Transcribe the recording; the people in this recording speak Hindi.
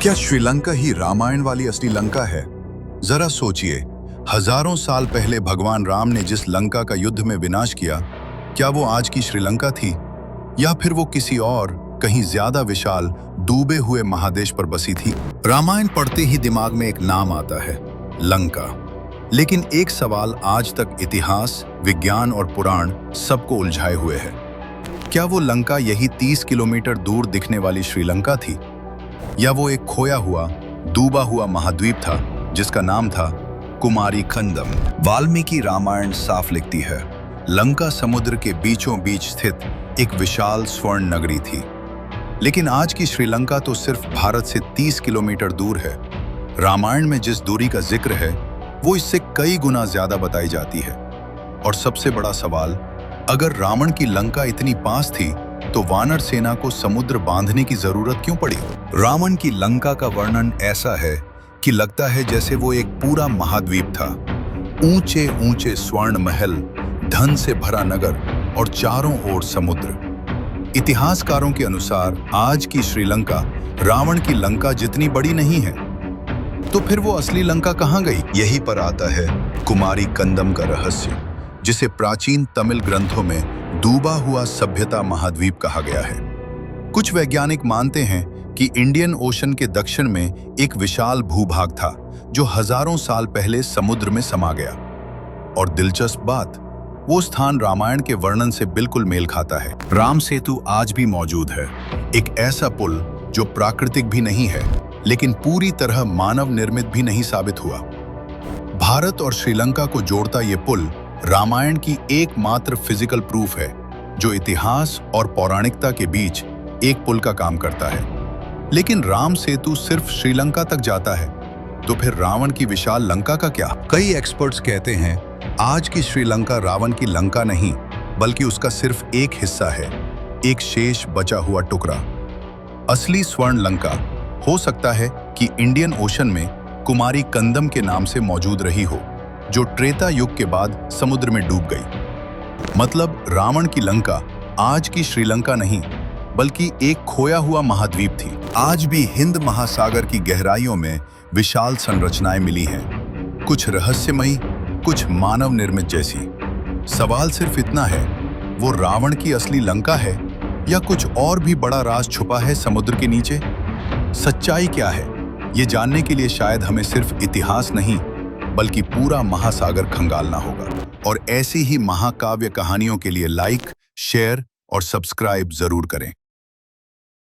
क्या श्रीलंका ही रामायण वाली असली लंका है? जरा सोचिए, हजारों साल पहले भगवान राम ने जिस लंका का युद्ध में विनाश किया, क्या वो आज की श्रीलंका थी? या फिर वो किसी और, कहीं ज्यादा विशाल, डूबे हुए महादेश पर बसी थी? रामायण पढ़ते ही दिमाग में एक नाम आता है, लंका। लेकिन एक सवाल आज तक इतिहास, विज्ञान और पुराण सबको उलझाए हुए है। क्या वो लंका यही 30 किलोमीटर दूर दिखने वाली श्रीलंका थी? या वो एक खोया हुआ, डूबा हुआ महाद्वीप था जिसका नाम था कुमारी खंडम? वाल्मीकि रामायण साफ लिखती है, लंका समुद्र के बीचों बीच स्थित एक विशाल स्वर्ण नगरी थी। लेकिन आज की श्रीलंका तो सिर्फ भारत से 30 किलोमीटर दूर है। रामायण में जिस दूरी का जिक्र है वो इससे कई गुना ज्यादा बताई जाती है। और सबसे बड़ा सवाल, अगर रावण की लंका इतनी पास थी तो वानर सेना को समुद्र बांधने की जरूरत क्यों पड़ी? रावण की लंका का वर्णन ऐसा है कि लगता है जैसे वो एक पूरा महाद्वीप था। ऊंचे ऊंचे स्वर्ण महल, धन से भरा नगर और चारों ओर समुद्र। इतिहासकारों के अनुसार आज की श्रीलंका रावण की लंका जितनी बड़ी नहीं है। तो फिर वो असली लंका कहाँ गई? यहीं पर आता है कुमारी कंदम का रहस्य, जिसे प्राचीन तमिल ग्रंथों में डूबा हुआ सभ्यता महाद्वीप कहा गया है। कुछ वैज्ञानिक मानते हैं कि इंडियन ओशन के दक्षिण में एक विशाल भूभाग था जो हजारों साल पहले समुद्र में समा गया। और दिलचस्प बात, वो स्थान रामायण के वर्णन से बिल्कुल मेल खाता है। राम सेतु आज भी मौजूद है, एक ऐसा पुल जो प्राकृतिक भी नहीं है लेकिन पूरी तरह मानव निर्मित भी नहीं साबित हुआ। भारत और श्रीलंका को जोड़ता ये पुल रामायण की एकमात्र फिजिकल प्रूफ है जो इतिहास और पौराणिकता के बीच एक पुल का काम करता है। लेकिन राम सेतु सिर्फ श्रीलंका तक जाता है, तो फिर रावण की विशाल लंका का क्या? कई एक्सपर्ट्स कहते हैं आज की श्रीलंका रावण की लंका नहीं बल्कि उसका सिर्फ एक हिस्सा है, एक शेष बचा हुआ टुकड़ा। असली स्वर्ण लंका हो सकता है कि इंडियन ओशन में कुमारी कंदम के नाम से मौजूद रही हो, जो त्रेता युग के बाद समुद्र में डूब गई। मतलब रावण की लंका आज की श्रीलंका नहीं बल्कि एक खोया हुआ महाद्वीप थी। आज भी हिंद महासागर की गहराइयों में विशाल संरचनाएं मिली हैं, कुछ रहस्यमयी, कुछ मानव निर्मित जैसी। सवाल सिर्फ इतना है, वो रावण की असली लंका है या कुछ और भी बड़ा राज छुपा है समुद्र के नीचे? सच्चाई क्या है, ये जानने के लिए शायद हमें सिर्फ इतिहास नहीं बल्कि पूरा महासागर खंगालना होगा। और ऐसी ही महाकाव्य कहानियों के लिए लाइक, शेयर और सब्सक्राइब जरूर करें।